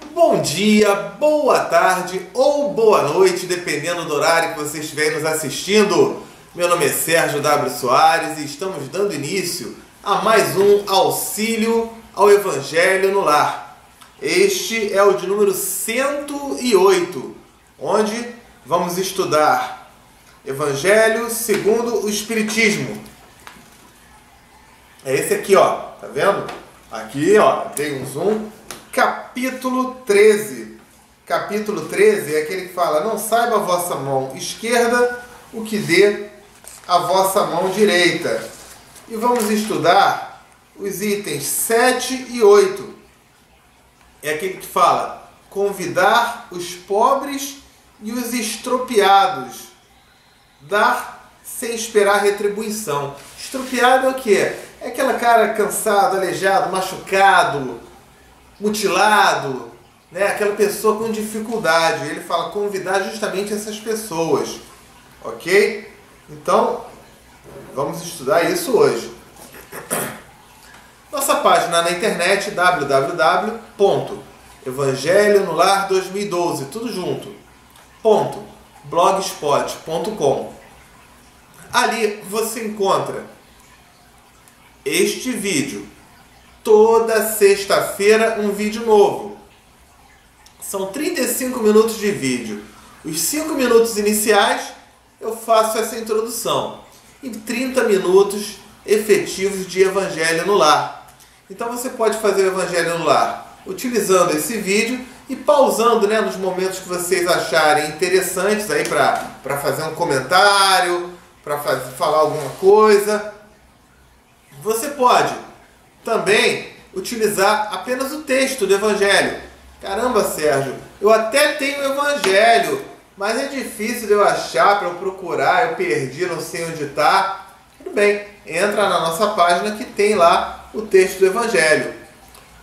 Bom dia, boa tarde ou boa noite, dependendo do horário que você estiver nos assistindo. Meu nome é Sérgio W. Soares e estamos dando início a mais um Auxílio ao Evangelho no Lar. Este é o de número 108, onde vamos estudar Evangelho segundo o Espiritismo. É esse aqui, ó, tá vendo? Aqui, ó, tem um zoom. Capítulo 13. Capítulo 13 é aquele que fala: não saiba a vossa mão esquerda o que dê a vossa mão direita. E vamos estudar os itens 7 e 8. É aquele que fala: convidar os pobres e os estropiados, dar sem esperar retribuição. Estropiado é o quê? É aquela cara cansado, aleijado, machucado, mutilado, né? Aquela pessoa com dificuldade. Ele fala convidar justamente essas pessoas, ok? Então, vamos estudar isso hoje. Nossa página na internet, www.evangelionolar2012, tudo junto, .blogspot.com. Ali você encontra este vídeo. Toda sexta-feira um vídeo novo. São 35 minutos de vídeo. Os 5 minutos iniciais eu faço essa introdução. E 30 minutos efetivos de Evangelho no Lar. Então você pode fazer o Evangelho no Lar utilizando esse vídeo e pausando, né, nos momentos que vocês acharem interessantes aí para fazer um comentário, para falar alguma coisa. Você pode também utilizar apenas o texto do Evangelho. Caramba, Sérgio, eu até tenho o Evangelho, mas é difícil de eu achar, para eu procurar, eu perdi, não sei onde está. Tudo bem, entra na nossa página que tem lá o texto do Evangelho.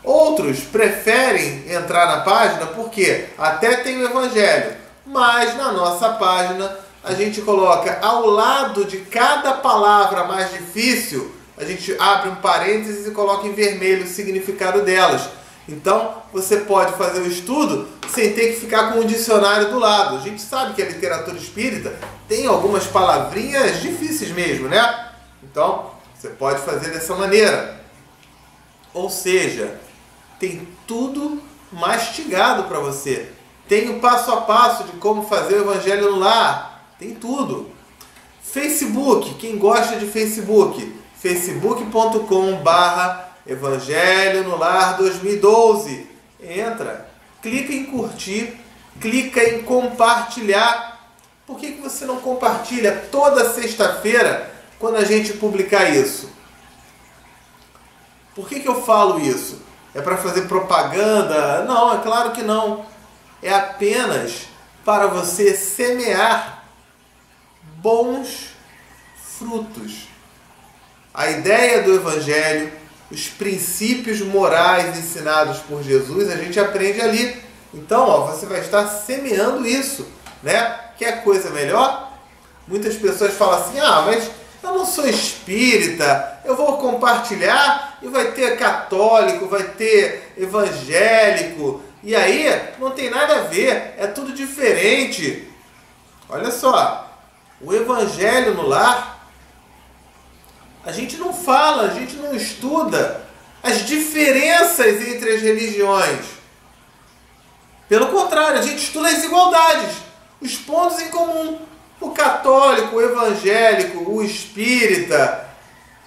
Outros preferem entrar na página porque até tem o Evangelho, mas na nossa página a gente coloca ao lado de cada palavra mais difícil, a gente abre um parênteses e coloca em vermelho o significado delas. Então, você pode fazer o estudo sem ter que ficar com um dicionário do lado. A gente sabe que a literatura espírita tem algumas palavrinhas difíceis mesmo, né? Então, você pode fazer dessa maneira. Ou seja, tem tudo mastigado para você. Tem o passo a passo de como fazer o Evangelho no Lar. Tem tudo. Facebook, quem gosta de Facebook? facebook.com/Evangelho no Lar 2012. Entra, clica em curtir, clica em compartilhar. Por que você não compartilha toda sexta-feira quando a gente publicar isso? Por que eu falo isso? É para fazer propaganda? Não, é claro que não. É apenas para você semear bons frutos. A ideia do Evangelho, os princípios morais ensinados por Jesus, a gente aprende ali. Então, ó, você vai estar semeando isso, né? Quer coisa melhor? Muitas pessoas falam assim: ah, mas eu não sou espírita, eu vou compartilhar e vai ter católico, vai ter evangélico, e aí não tem nada a ver, é tudo diferente. Olha só, o Evangelho no Lar, a gente não fala, a gente não estuda as diferenças entre as religiões. Pelo contrário, a gente estuda as igualdades, os pontos em comum. O católico, o evangélico, o espírita,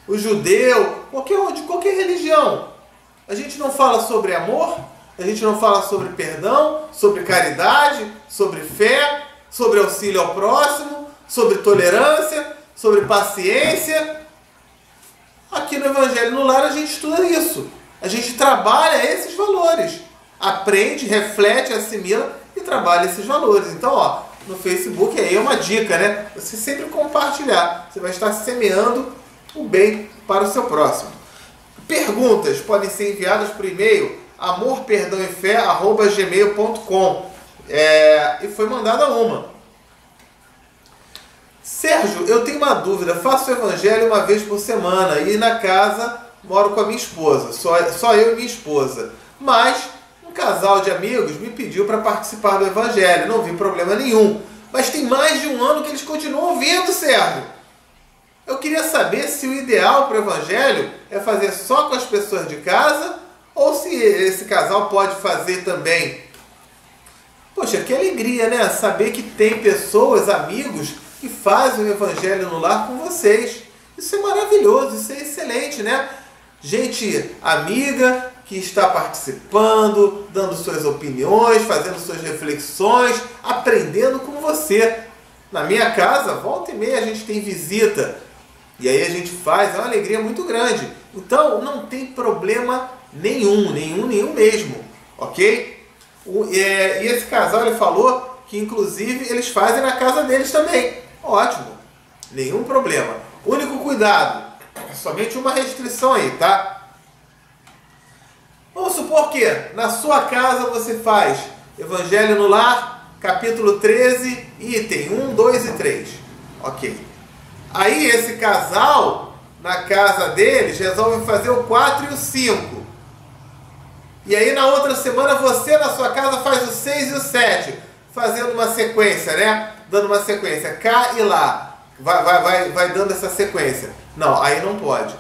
o judeu, de qualquer religião. A gente não fala sobre amor, a gente não fala sobre perdão, sobre caridade, sobre fé, sobre auxílio ao próximo, sobre tolerância, sobre paciência. Aqui no Evangelho no Lar a gente estuda isso. A gente trabalha esses valores. Aprende, reflete, assimila e trabalha esses valores. Então, ó, no Facebook aí é uma dica, né? Você sempre compartilhar. Você vai estar semeando o bem para o seu próximo. Perguntas podem ser enviadas por e-mail amorperdãoefé@gmail.com. E foi mandada uma. Sérgio, eu tenho uma dúvida. Faço o Evangelho uma vez por semana e na casa moro com a minha esposa. Só eu e minha esposa. Mas Um casal de amigos me pediu para participar do Evangelho, não vi problema nenhum. Mas tem mais de um ano que eles continuam ouvindo, Sérgio. Eu queria saber se o ideal para o Evangelho é fazer só com as pessoas de casa ou se esse casal pode fazer também. Poxa, que alegria, né? Saber que tem pessoas, amigos, que fazem o Evangelho no lar com vocês. Isso é maravilhoso, isso é excelente, né? Gente amiga que está participando, dando suas opiniões, fazendo suas reflexões, aprendendo com você. Na minha casa, volta e meia a gente tem visita. E aí a gente faz, é uma alegria muito grande. Então não tem problema nenhum mesmo, ok? E esse casal ele falou que inclusive eles fazem na casa deles também. Ótimo, nenhum problema. Único cuidado, somente uma restrição aí, tá? Vamos supor que na sua casa você faz Evangelho no Lar, capítulo 13, item 1, 2 e 3. Ok. Aí esse casal, na casa deles, resolve fazer o 4 e o 5. E aí na outra semana você na sua casa faz o 6 e o 7, fazendo uma sequência, né? Dando uma sequência, cá e lá. Vai dando essa sequência. Não, aí não pode.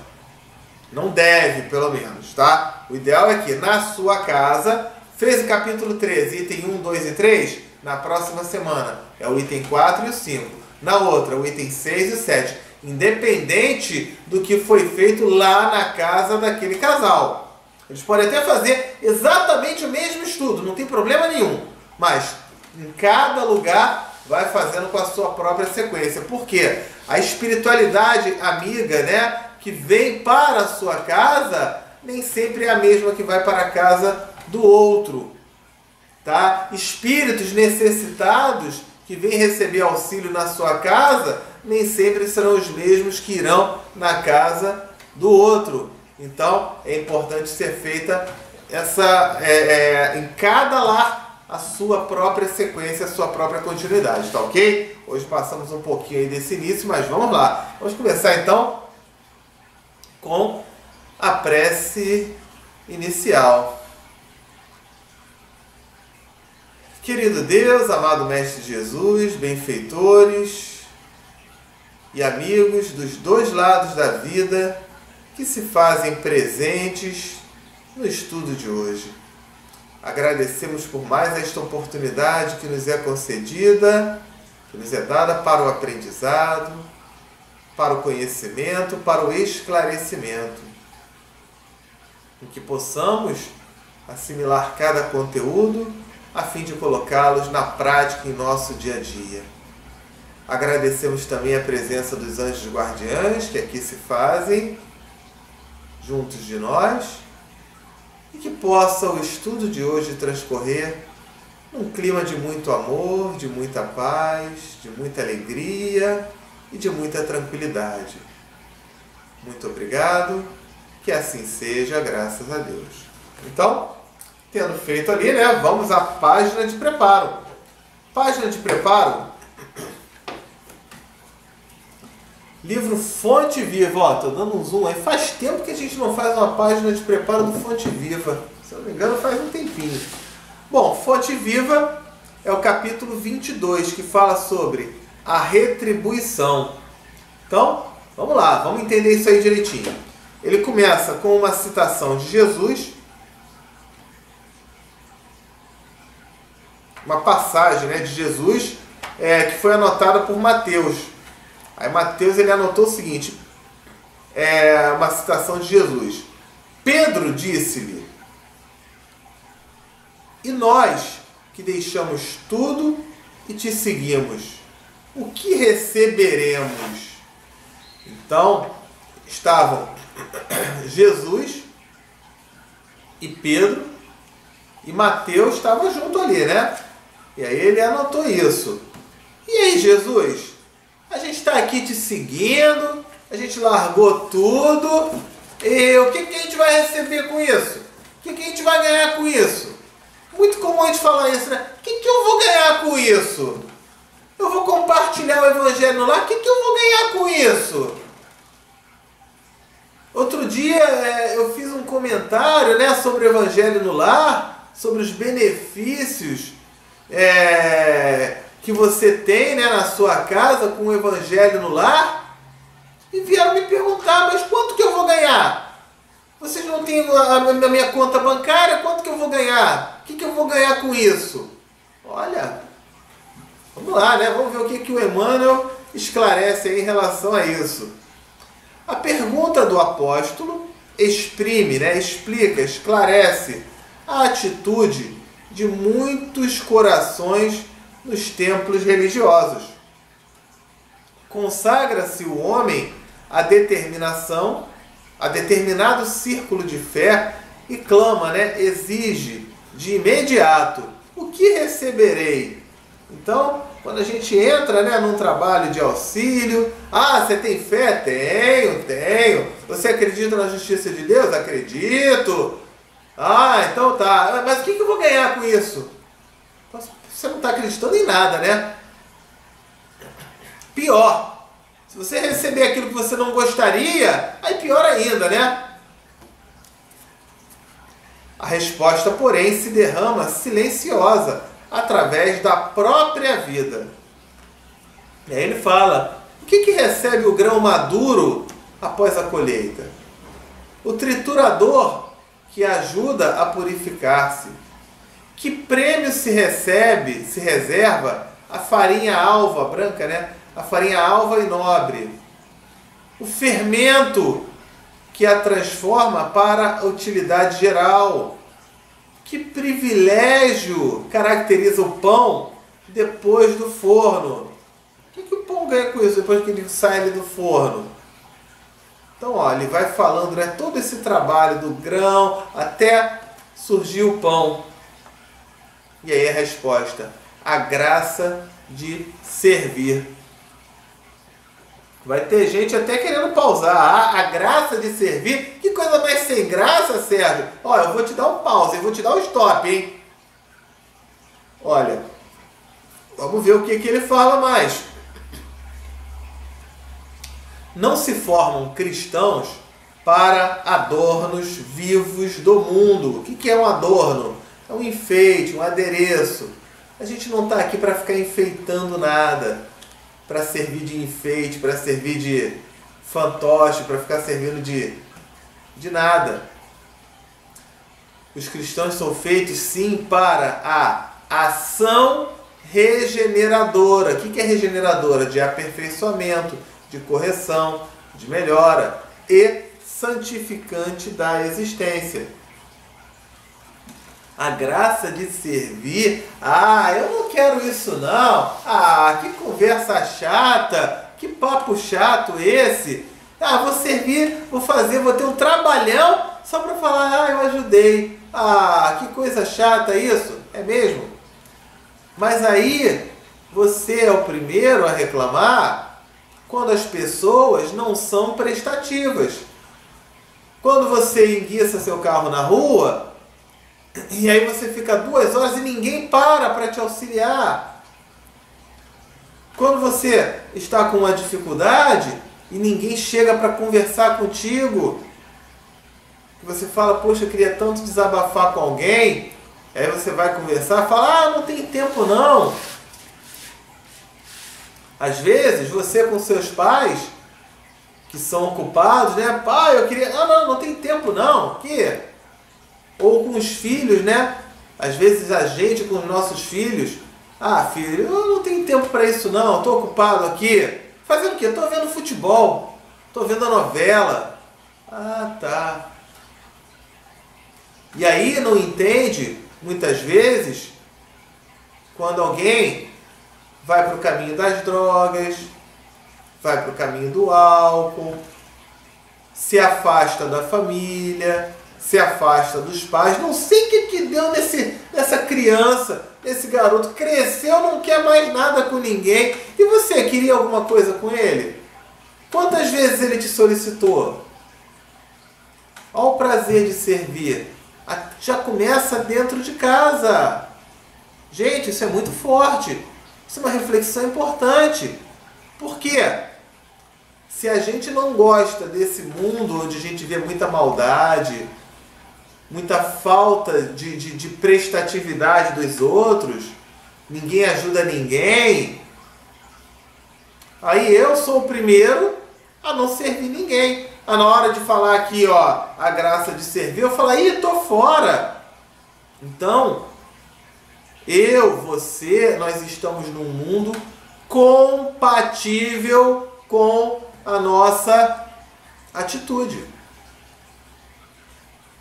Não deve, pelo menos, tá? O ideal é que na sua casa, fez o capítulo 13, item 1, 2 e 3, na próxima semana é o item 4 e o 5. Na outra, o item 6 e o 7. Independente do que foi feito lá na casa daquele casal. Eles podem até fazer exatamente o mesmo estudo, não tem problema nenhum. Mas em cada lugar vai fazendo com a sua própria sequência. Por quê? A espiritualidade amiga, né, que vem para a sua casa, nem sempre é a mesma que vai para a casa do outro. Tá? Espíritos necessitados que vêm receber auxílio na sua casa, nem sempre serão os mesmos que irão na casa do outro. Então, é importante ser feita em cada lar a sua própria sequência, a sua própria continuidade, tá ok? Hoje passamos um pouquinho aí desse início, mas vamos lá. Vamos começar então com a prece inicial. Querido Deus, amado Mestre Jesus, benfeitores e amigos dos dois lados da vida que se fazem presentes no estudo de hoje. Agradecemos por mais esta oportunidade que nos é concedida, que nos é dada para o aprendizado, para o conhecimento, para o esclarecimento, em que possamos assimilar cada conteúdo a fim de colocá-los na prática em nosso dia a dia. Agradecemos também a presença dos anjos guardiães que aqui se fazem juntos de nós e que possa o estudo de hoje transcorrer num clima de muito amor, de muita paz, de muita alegria e de muita tranquilidade. Muito obrigado, que assim seja, graças a Deus. Então, tendo feito ali, né, vamos à página de preparo. Página de preparo, livro Fonte Viva. Ó, tô dando um zoom aí. Faz tempo que a gente não faz uma página de preparo do Fonte Viva. Se eu não me engano, faz um tempinho. Bom, Fonte Viva é o capítulo 22, que fala sobre a retribuição. Então, vamos lá, vamos entender isso aí direitinho. Ele começa com uma citação de Jesus, uma passagem, né, de Jesus, que foi anotada por Mateus. Aí Mateus ele anotou o seguinte, uma citação de Jesus. Pedro disse-lhe: e nós que deixamos tudo e te seguimos, o que receberemos? Então, estavam Jesus e Pedro, e Mateus estava junto ali, né? E aí ele anotou isso. E aí, Jesus, a gente está aqui te seguindo, a gente largou tudo, e o que a gente vai receber com isso? O que a gente vai ganhar com isso? Muito comum a gente falar isso, né? O que eu vou ganhar com isso? Eu vou compartilhar o Evangelho lá, o que eu vou ganhar com isso? Outro dia eu fiz um comentário, né, sobre o Evangelho no Lar, sobre os benefícios que você tem, né, na sua casa com o Evangelho no lar, e vieram me perguntar, mas quanto que eu vou ganhar? Vocês não têm na minha conta bancária, quanto que eu vou ganhar? O que eu vou ganhar com isso? Olha, vamos lá, né? Vamos ver o que o Emmanuel esclarece aí em relação a isso. A pergunta do apóstolo exprime, né, explica, esclarece a atitude de muitos corações nos templos religiosos. Consagra-se o homem à determinação, a determinado círculo de fé e clama, né, exige de imediato: o que receberei? Então, quando a gente entra, né, num trabalho de auxílio, você tem fé? Tenho. Você acredita na justiça de Deus? Acredito. Então tá. Mas o que eu vou ganhar com isso? Você não está acreditando em nada, né? Pior, se você receber aquilo que você não gostaria, aí pior ainda, né? A resposta, porém, se derrama silenciosa, através da própria vida. E aí ele fala: o que recebe o grão maduro após a colheita? O triturador que ajuda a purificar-se. Que prêmio se reserva a farinha alva, branca, né? A farinha alva e nobre. O fermento que a transforma para a utilidade geral. Que privilégio caracteriza o pão depois do forno? O que o pão ganha com isso depois que ele sai do forno? Então, ó, ele vai falando, né, todo esse trabalho do grão até surgir o pão. E aí a resposta: a graça de servir. Vai ter gente até querendo pausar. A graça de servir? Que coisa mais sem graça, Sérgio? Olha, eu vou te dar um pause, eu vou te dar um stop, hein? Olha, vamos ver o que ele fala mais. Não se formam cristãos para adornos vivos do mundo. O que é um adorno? É um enfeite, um adereço. A gente não está aqui para ficar enfeitando nada, para servir de enfeite, para servir de fantoche, para ficar servindo de nada. Os cristãos são feitos, sim, para a ação regeneradora. O que é regeneradora? De aperfeiçoamento, de correção, de melhora e santificante da existência. A graça de servir, eu não quero isso não, que conversa chata, que papo chato esse, vou servir, vou ter um trabalhão só para falar, eu ajudei, que coisa chata isso, é mesmo? Mas aí, você é o primeiro a reclamar quando as pessoas não são prestativas. Quando você enguiça seu carro na rua, e aí você fica 2 horas e ninguém para te auxiliar. Quando você está com uma dificuldade e ninguém chega para conversar contigo, você fala: poxa, eu queria tanto desabafar com alguém. Aí você vai conversar, fala: não tem tempo não. Às vezes você com seus pais, que são ocupados, né? Pai, eu queria... Não tem tempo não. Que? Ou com os filhos, né? Às vezes a gente com os nossos filhos: filho, eu não tenho tempo para isso não, estou ocupado aqui. Fazendo o quê? Estou vendo futebol, estou vendo a novela. Tá. E aí não entende, muitas vezes, quando alguém vai para o caminho das drogas, vai para o caminho do álcool, se afasta da família, se afasta dos pais. Não sei o que deu nessa criança, nesse garoto. Cresceu, não quer mais nada com ninguém. E você, queria alguma coisa com ele? Quantas vezes ele te solicitou? Olha o prazer de servir. Já começa dentro de casa. Gente, isso é muito forte. Isso é uma reflexão importante. Por quê? Se a gente não gosta desse mundo onde a gente vê muita maldade, muita falta de prestatividade dos outros, ninguém ajuda ninguém, aí eu sou o primeiro a não servir ninguém. Na hora de falar aqui, ó, a graça de servir, eu falo, ih, tô fora. Então, você, nós estamos num mundo compatível com a nossa atitude.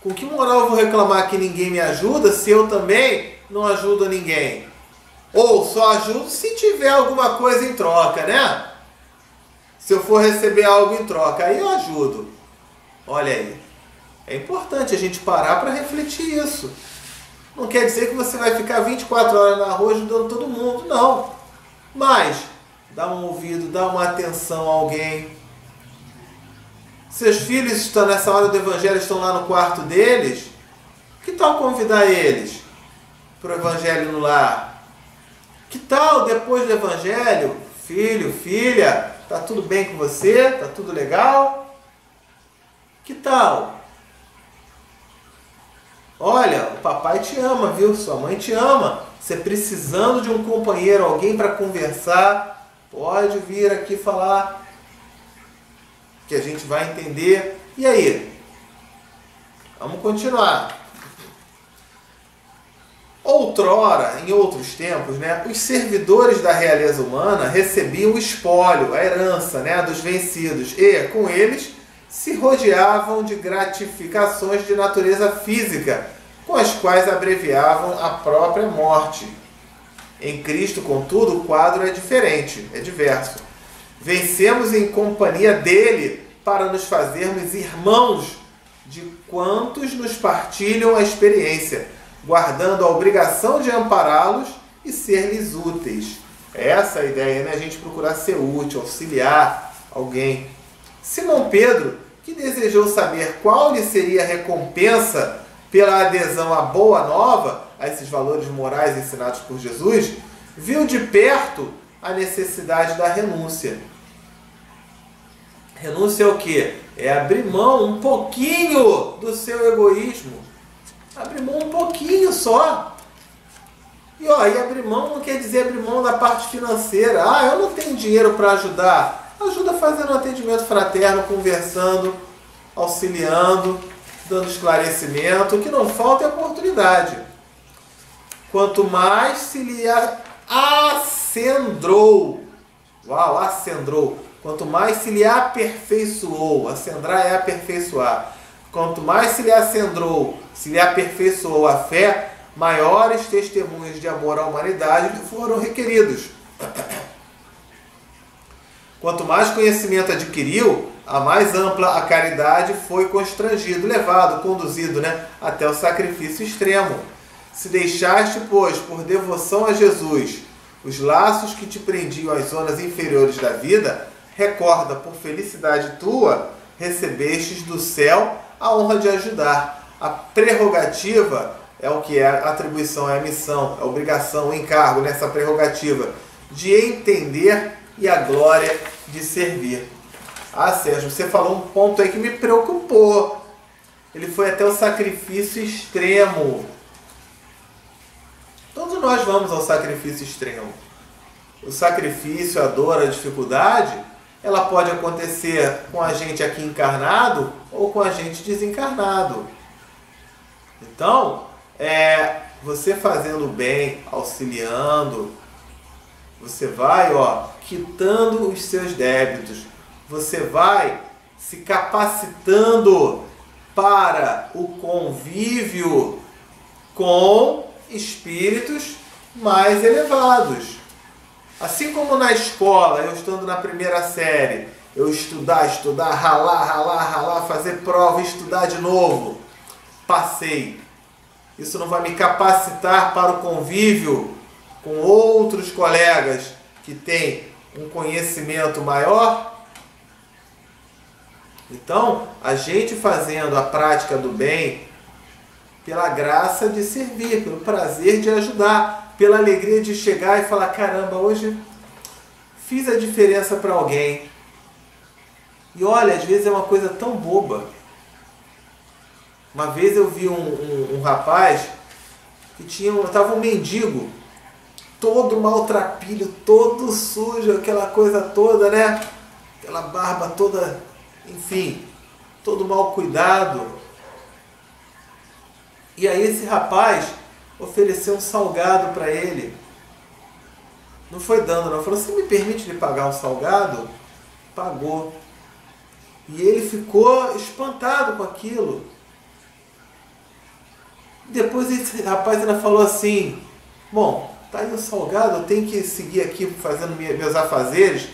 Com que moral eu vou reclamar que ninguém me ajuda se eu também não ajudo ninguém? Ou só ajudo se tiver alguma coisa em troca, né? Se eu for receber algo em troca, aí eu ajudo. Olha aí. É importante a gente parar para refletir isso. Não quer dizer que você vai ficar 24 horas na rua ajudando todo mundo, não. Mas, dá um ouvido, dá uma atenção a alguém. Seus filhos estão nessa hora do evangelho, estão lá no quarto deles. Que tal convidar eles para o evangelho no lar? Que tal depois do evangelho, filho, filha, tá tudo bem com você? Tá tudo legal? Que tal? Olha, o papai te ama, viu? Sua mãe te ama. Você precisando de um companheiro, alguém para conversar, pode vir aqui falar, que a gente vai entender. E aí? Vamos continuar. Outrora, em outros tempos, né, os servidores da realeza humana recebiam o espólio, a herança, né, dos vencidos, e, com eles, se rodeavam de gratificações de natureza física, com as quais abreviavam a própria morte. Em Cristo, contudo, o quadro é diferente, é diverso. Vencemos em companhia dele para nos fazermos irmãos de quantos nos partilham a experiência, guardando a obrigação de ampará-los e ser-lhes úteis. Essa é a ideia, né? A gente procurar ser útil, auxiliar alguém. Simão Pedro, que desejou saber qual lhe seria a recompensa pela adesão à boa nova, a esses valores morais ensinados por Jesus, viu de perto a necessidade da renúncia. Renúncia é o quê? É abrir mão um pouquinho do seu egoísmo. Abrir mão um pouquinho só. E abrir mão não quer dizer abrir mão da parte financeira. Eu não tenho dinheiro para ajudar. Ajuda fazendo um atendimento fraterno, conversando, auxiliando, dando esclarecimento. O que não falta é oportunidade. Quanto mais se lhe acendrou. Quanto mais se lhe aperfeiçoou. Acendrar é aperfeiçoar. Quanto mais se lhe aperfeiçoou a fé, maiores testemunhos de amor à humanidade foram requeridos. Quanto mais conhecimento adquiriu, a mais ampla a caridade foi constrangido, levado, conduzido, até o sacrifício extremo. Se deixaste, pois, por devoção a Jesus, os laços que te prendiam às zonas inferiores da vida, recorda, por felicidade tua, recebestes do céu a honra de ajudar. A prerrogativa é o que é a atribuição, é a missão, a obrigação, o encargo nessa prerrogativa de entender e a glória de servir. Sérgio, você falou um ponto aí que me preocupou. Ele foi até o sacrifício extremo. Todos nós vamos ao sacrifício extremo. O sacrifício, a dor, a dificuldade, ela pode acontecer com a gente aqui encarnado ou com a gente desencarnado. Então, você fazendo o bem, auxiliando, você vai, quitando os seus débitos. Você vai se capacitando para o convívio com espíritos mais elevados. Assim como na escola, eu estando na primeira série, eu estudar, ralar, fazer prova, estudar de novo. Passei. Isso não vai me capacitar para o convívio com outros colegas que têm um conhecimento maior? Então, a gente fazendo a prática do bem, pela graça de servir, pelo prazer de ajudar, pela alegria de chegar e falar, caramba, hoje fiz a diferença para alguém. E olha, às vezes é uma coisa tão boba. Uma vez eu vi um rapaz que estava um mendigo, todo maltrapilho, todo sujo, aquela coisa toda, né? Aquela barba toda, enfim, todo mal cuidado. E aí esse rapaz ofereceu um salgado para ele. Não foi dando, não. Falou, você me permite lhe pagar um salgado? Pagou. E ele ficou espantado com aquilo. Depois esse rapaz ainda falou assim, bom, tá aí o salgado, eu tenho que seguir aqui fazendo meus afazeres,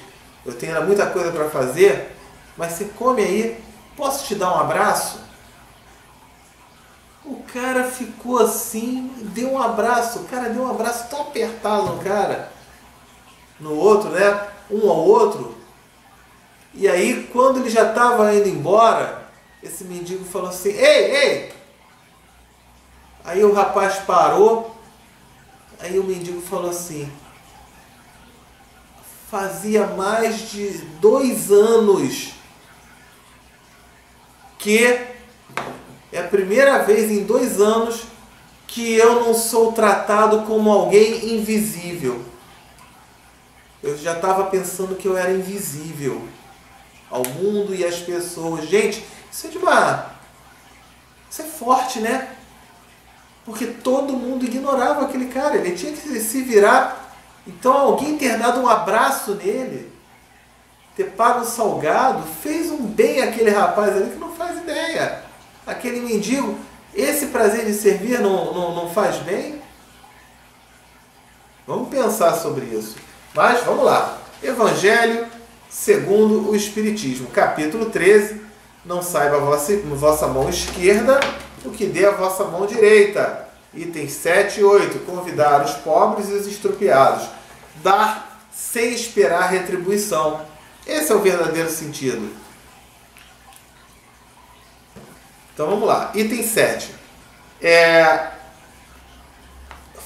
eu tenho ainda muita coisa para fazer, mas você come aí, posso te dar um abraço? O cara ficou assim, deu um abraço, o cara deu um abraço tão apertado no cara, no outro, né? Um ao outro. E aí, quando ele já estava indo embora, esse mendigo falou assim, ei, ei! Aí o rapaz parou, aí o mendigo falou assim, fazia mais de 2 anos que é a primeira vez em 2 anos que eu não sou tratado como alguém invisível. Eu já estava pensando que eu era invisível ao mundo e às pessoas. Gente, isso é forte, né? Porque todo mundo ignorava aquele cara, ele tinha que se virar. Então alguém ter dado um abraço nele, ter pago um salgado, fez um bem àquele rapaz ali que não faz ideia. Aquele mendigo, esse prazer de servir não faz bem? Vamos pensar sobre isso. Mas vamos lá. Evangelho segundo o Espiritismo, capítulo 13. Não saiba a vossa mão esquerda o que dê a vossa mão direita. Itens 7 e 8. Convidar os pobres e os estrupiados. Dar sem esperar retribuição. Esse é o verdadeiro sentido. Então vamos lá. Item 7.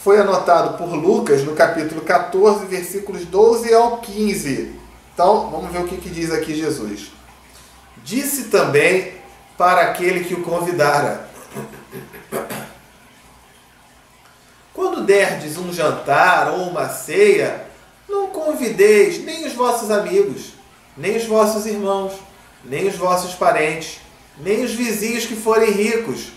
Foi anotado por Lucas no capítulo 14, versículos 12 ao 15. Então vamos ver o que diz aqui Jesus. Disse também para aquele que o convidara: quando derdes um jantar ou uma ceia, não convideis nem os vossos amigos, nem os vossos irmãos, nem os vossos parentes, nem os vizinhos que forem ricos,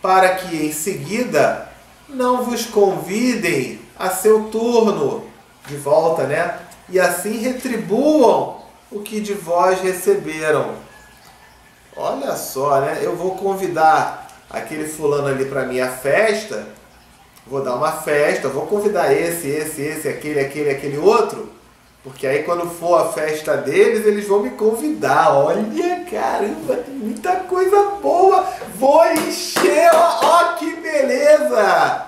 para que em seguida não vos convidem a seu turno de volta, né? E assim retribuam o que de vós receberam. Olha só, né? Eu vou convidar aquele fulano ali para minha festa, vou dar uma festa, vou convidar esse, aquele outro, porque aí quando for a festa deles, eles vão me convidar. Olha, caramba, tem muita coisa boa, vou encher, ó que beleza!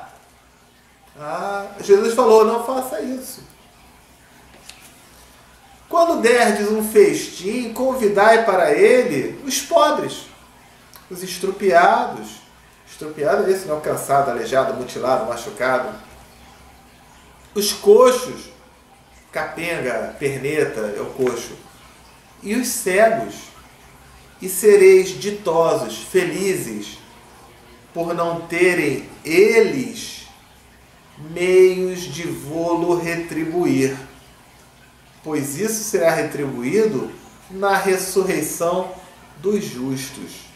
Jesus falou, não faça isso. Quando derdes um festim, convidai para ele os pobres, os estrupiados. Estrupiado é esse, não? Cansado, aleijado, mutilado, machucado. Os coxos, capenga, perneta, é o coxo. E os cegos. E sereis ditosos, felizes, por não terem eles meios de vô-lo retribuir. Pois isso será retribuído na ressurreição dos justos.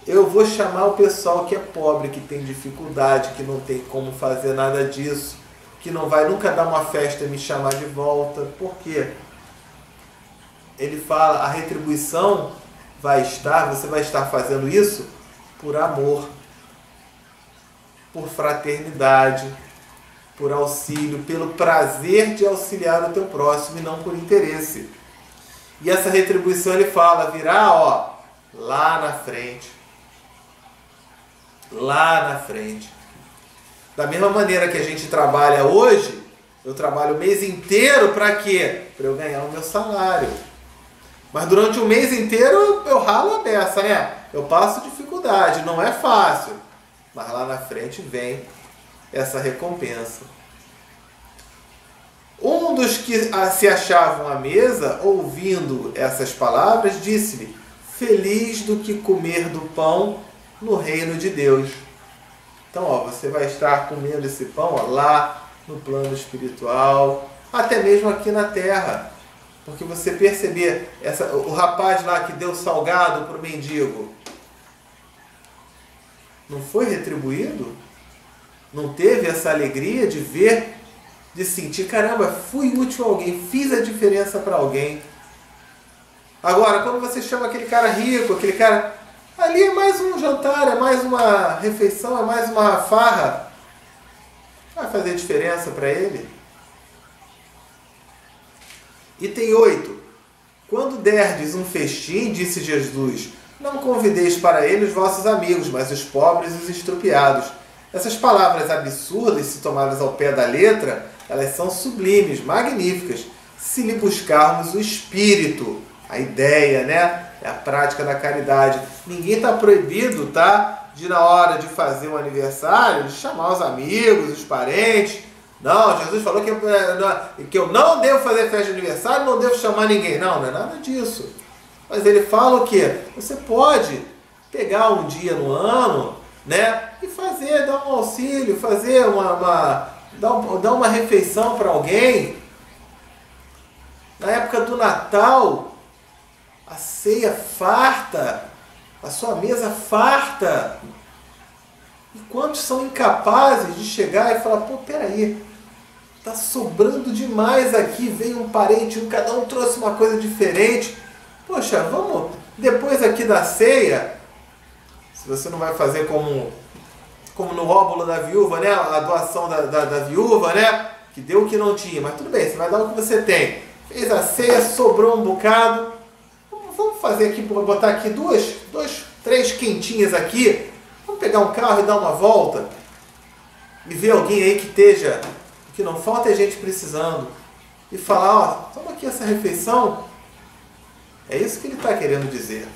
Eu vou chamar o pessoal que é pobre, que tem dificuldade, que não tem como fazer nada disso, que não vai nunca dar uma festa e me chamar de volta. Por quê? Ele fala, a retribuição você vai estar fazendo isso por amor, por fraternidade, por auxílio, pelo prazer de auxiliar o teu próximo e não por interesse. E essa retribuição, ele fala, virá, lá na frente. Lá na frente. Da mesma maneira que a gente trabalha hoje, eu trabalho o mês inteiro para quê? Para eu ganhar o meu salário. Mas durante o mês inteiro eu ralo a beça, né? Eu passo dificuldade, não é fácil. Mas lá na frente vem essa recompensa. Um dos que se achavam à mesa, ouvindo essas palavras, disse-lhe: feliz do que comer do pão no reino de Deus. Então, ó, você vai estar comendo esse pão, ó, lá no plano espiritual, até mesmo aqui na terra. Porque você perceber, o rapaz lá que deu salgado para o mendigo, não foi retribuído? Não teve essa alegria de ver, de sentir, caramba, fui útil a alguém, fiz a diferença para alguém. Agora, quando você chama aquele cara rico, aquele cara... ali é mais um jantar, é mais uma refeição, é mais uma farra. Vai fazer diferença para ele? Item 8. Quando derdes um festim, disse Jesus, não convideis para ele os vossos amigos, mas os pobres e os estrupiados. Essas palavras absurdas, se tomadas ao pé da letra, elas são sublimes, magníficas, se lhe buscarmos o espírito, a ideia, né? É a prática da caridade. Ninguém está proibido, tá? De na hora de fazer um aniversário, de chamar os amigos, os parentes. Não, Jesus falou que eu não devo fazer festa de aniversário, não devo chamar ninguém. Não, não é nada disso. Mas ele fala o quê? Você pode pegar um dia no ano, né? E fazer, dar um auxílio, fazer dar uma refeição para alguém. Na época do Natal, a ceia farta, a sua mesa farta. E quantos são incapazes de chegar e falar, pô, peraí, tá sobrando demais aqui, veio um parente, cada um trouxe uma coisa diferente. Poxa, vamos, depois aqui da ceia, se você não vai fazer como no óbolo da viúva, né? A doação da viúva, né? Que deu o que não tinha, mas tudo bem, você vai dar o que você tem. Fez a ceia, sobrou um bocado. Vamos fazer aqui, botar aqui três quentinhas aqui. Vamos pegar um carro e dar uma volta. E ver alguém aí que não falta é gente precisando. E falar, ó, toma aqui essa refeição. É isso que ele está querendo dizer.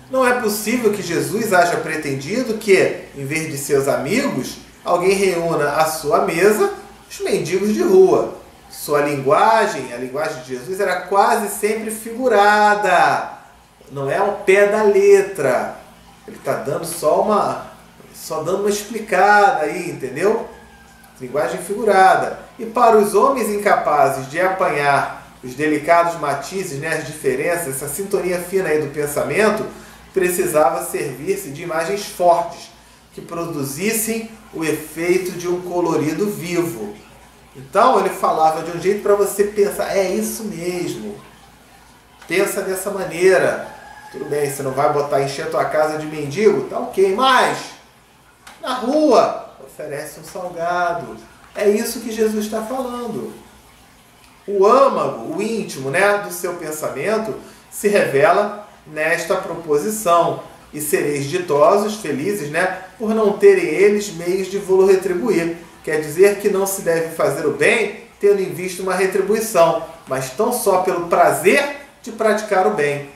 Não é possível que Jesus haja pretendido que, em vez de seus amigos, alguém reúna à sua mesa os mendigos de rua. Sua linguagem, a linguagem de Jesus, era quase sempre figurada. Não é ao pé da letra. Ele está dando só dando uma explicada aí, entendeu? Linguagem figurada. E para os homens incapazes de apanhar os delicados matizes, né, as diferenças, essa sintonia fina aí do pensamento, precisava servir-se de imagens fortes, que produzissem o efeito de um colorido vivo. Então ele falava de um jeito para você pensar, é isso mesmo, pensa dessa maneira. Tudo bem, você não vai encher a tua casa de mendigo, tá ok, mas na rua oferece um salgado. É isso que Jesus está falando. O âmago, o íntimo, né, do seu pensamento se revela nesta proposição. E sereis ditosos, felizes, né, por não terem eles meios de vos retribuir. Quer dizer que não se deve fazer o bem tendo em vista uma retribuição, mas tão só pelo prazer de praticar o bem.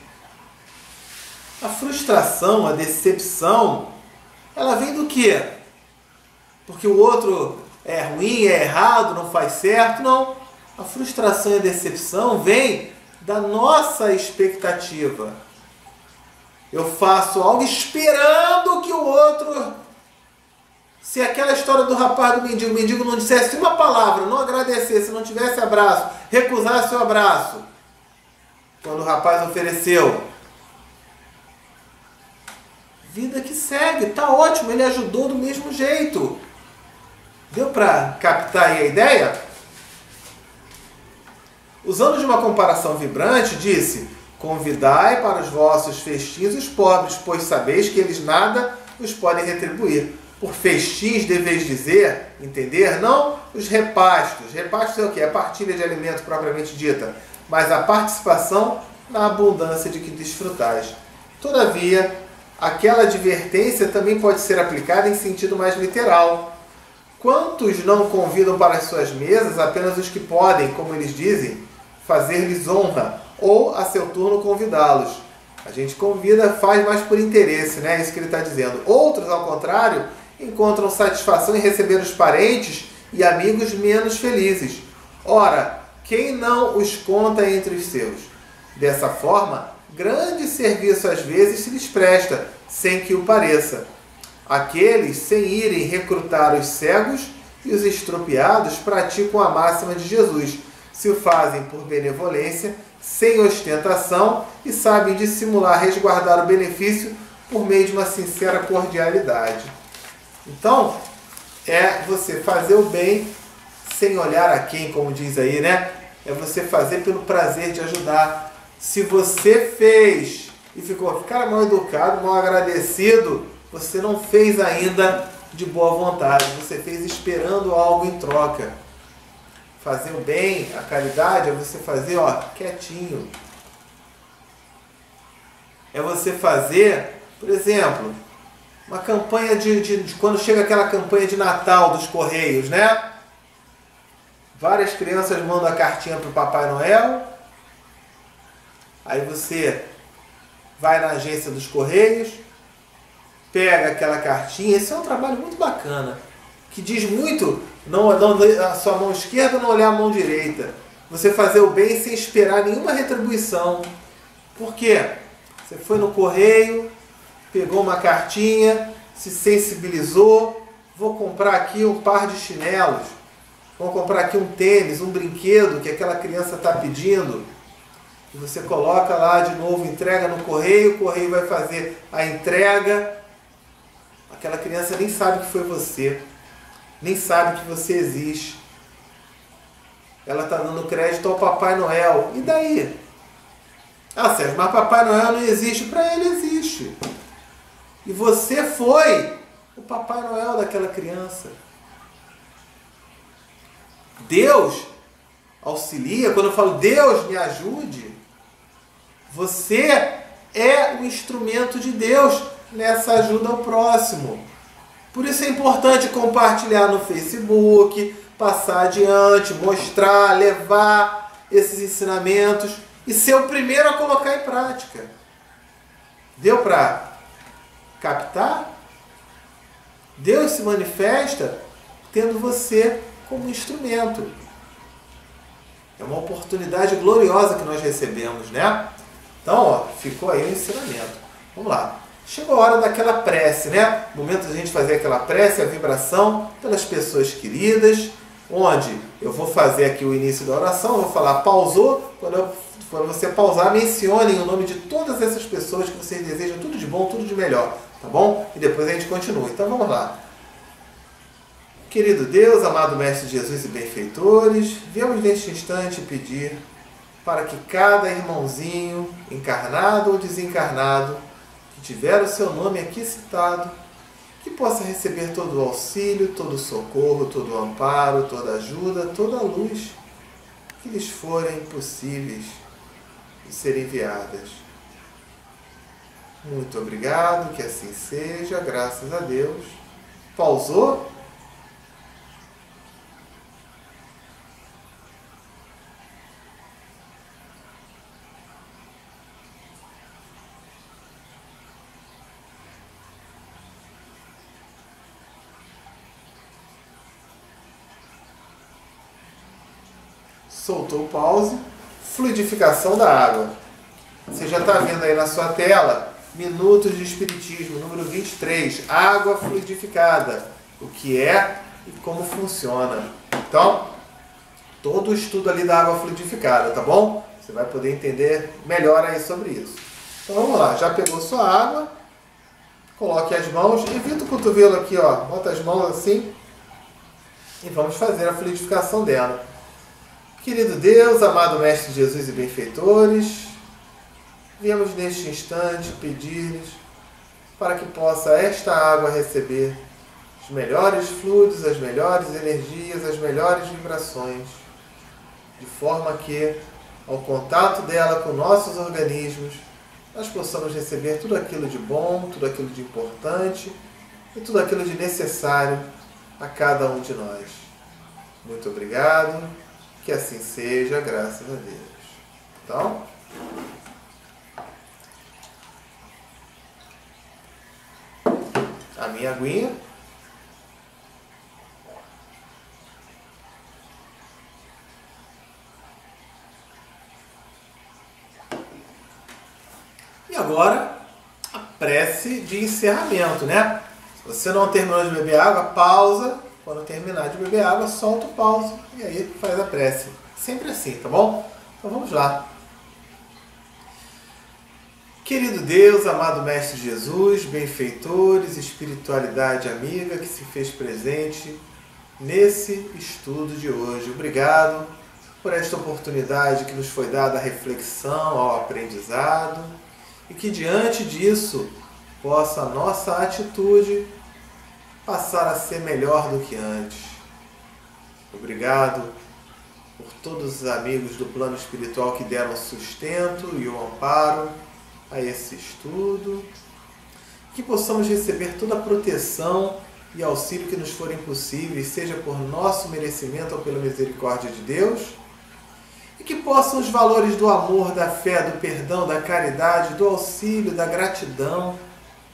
A frustração, a decepção, ela vem do quê? Porque o outro é ruim, é errado, não faz certo? Não. A frustração e a decepção vem da nossa expectativa. Eu faço algo esperando que o outro... Se aquela história do rapaz do mendigo, o mendigo não dissesse uma palavra, não agradecesse, não tivesse abraço, recusasse o abraço, quando o rapaz ofereceu, vida que segue, tá ótimo, ele ajudou do mesmo jeito. Deu para captar aí a ideia? Usando de uma comparação vibrante, disse, convidai para os vossos festins os pobres, pois sabeis que eles nada os podem retribuir. Por festins deveis dizer, entender, não os repastos. Repastos é o quê? A partilha de alimento propriamente dita, mas a participação na abundância de que desfrutais. Todavia, aquela advertência também pode ser aplicada em sentido mais literal. Quantos não convidam para as suas mesas apenas os que podem, como eles dizem, fazer-lhes honra, ou a seu turno convidá-los? A gente convida, faz mais por interesse, né? É isso que ele está dizendo. Outros, ao contrário, encontram satisfação em receber os parentes e amigos menos felizes. Ora, quem não os conta entre os seus? Dessa forma, grande serviço às vezes se lhes presta, sem que o pareça. Aqueles, sem irem recrutar os cegos e os estropiados, praticam a máxima de Jesus. Se o fazem por benevolência, sem ostentação, e sabem dissimular, resguardar o benefício por meio de uma sincera cordialidade. Então, é você fazer o bem sem olhar a quem, como diz aí, né? É você fazer pelo prazer de ajudar. Se você fez e ficou cara mal educado, mal agradecido, você não fez ainda de boa vontade, você fez esperando algo em troca. Fazer o bem, a caridade, é você fazer, ó, quietinho. É você fazer, por exemplo, uma campanha de quando chega aquela campanha de Natal dos Correios, né? Várias crianças mandam a cartinha para o Papai Noel. Aí você vai na agência dos Correios, pega aquela cartinha. Esse é um trabalho muito bacana, que diz muito, não a sua mão esquerda não olhar a mão direita. Você fazer o bem sem esperar nenhuma retribuição. Por quê? Você foi no correio, pegou uma cartinha, se sensibilizou, vou comprar aqui um par de chinelos, vou comprar aqui um tênis, um brinquedo que aquela criança está pedindo. E você coloca lá de novo, entrega no correio, o correio vai fazer a entrega. Aquela criança nem sabe que foi você, nem sabe que você existe. Ela está dando crédito ao Papai Noel. E daí? Ah, Sérgio, mas Papai Noel não existe. Para ele existe. E você foi o Papai Noel daquela criança. Deus auxilia. Quando eu falo Deus me ajude, você é o instrumento de Deus nessa ajuda ao próximo. Por isso é importante compartilhar no Facebook, passar adiante, mostrar, levar esses ensinamentos e ser o primeiro a colocar em prática. Deu para captar? Deus se manifesta tendo você como instrumento. É uma oportunidade gloriosa que nós recebemos, né? Então, ó, ficou aí o ensinamento. Vamos lá. Chegou a hora daquela prece, né? O momento de a gente fazer aquela prece, a vibração pelas pessoas queridas, onde eu vou fazer aqui o início da oração, vou falar pausou, quando você pausar, mencionem o nome de todas essas pessoas que vocês desejam tudo de bom, tudo de melhor, tá bom? E depois a gente continua. Então vamos lá. Querido Deus, amado Mestre Jesus e benfeitores, viemos neste instante pedir para que cada irmãozinho, encarnado ou desencarnado, que tiver o seu nome aqui citado, que possa receber todo o auxílio, todo o socorro, todo o amparo, toda a ajuda, toda a luz que lhes forem possíveis de ser enviadas. Muito obrigado, que assim seja, graças a Deus. Pausou? Soltou o pause. Fluidificação da água. Você já está vendo aí na sua tela, Minutos de Espiritismo, número 23, água fluidificada. O que é e como funciona. Então, todo o estudo ali da água fluidificada, tá bom? Você vai poder entender melhor aí sobre isso. Então vamos lá, já pegou sua água, coloque as mãos, evita o cotovelo aqui, ó, bota as mãos assim e vamos fazer a fluidificação dela. Querido Deus, amado Mestre Jesus e benfeitores, viemos neste instante pedir-lhes para que possa esta água receber os melhores fluidos, as melhores energias, as melhores vibrações, de forma que, ao contato dela com nossos organismos, nós possamos receber tudo aquilo de bom, tudo aquilo de importante e tudo aquilo de necessário a cada um de nós. Muito obrigado. Que assim seja, graças a Deus. Então, a minha aguinha. E agora, a prece de encerramento, né? Se você não terminou de beber água, pausa. Quando terminar de beber água, solta o pause e aí faz a prece. Sempre assim, tá bom? Então vamos lá. Querido Deus, amado Mestre Jesus, benfeitores, espiritualidade amiga que se fez presente nesse estudo de hoje. Obrigado por esta oportunidade que nos foi dada à reflexão, ao aprendizado, e que diante disso possa a nossa atitude passar a ser melhor do que antes. Obrigado por todos os amigos do plano espiritual que deram sustento e o amparo a esse estudo, que possamos receber toda a proteção e auxílio que nos forem possíveis, seja por nosso merecimento ou pela misericórdia de Deus, e que possam os valores do amor, da fé, do perdão, da caridade, do auxílio, da gratidão,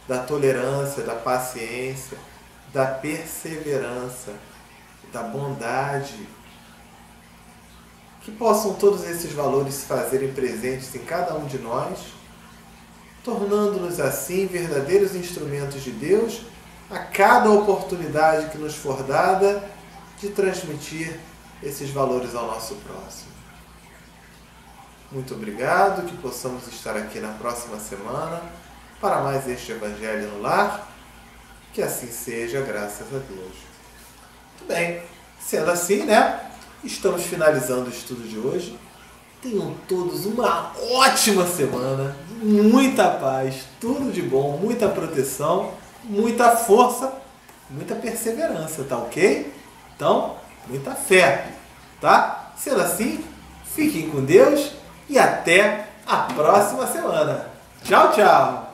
da tolerância, da paciência, da perseverança, da bondade, que possam todos esses valores se fazerem presentes em cada um de nós, tornando-nos assim verdadeiros instrumentos de Deus a cada oportunidade que nos for dada de transmitir esses valores ao nosso próximo. Muito obrigado, que possamos estar aqui na próxima semana para mais este Evangelho no Lar. Que assim seja, graças a Deus. Muito bem, sendo assim, né? Estamos finalizando o estudo de hoje. Tenham todos uma ótima semana, muita paz, tudo de bom, muita proteção, muita força, muita perseverança, tá ok? Então, muita fé, tá? Sendo assim, fiquem com Deus e até a próxima semana. Tchau, tchau!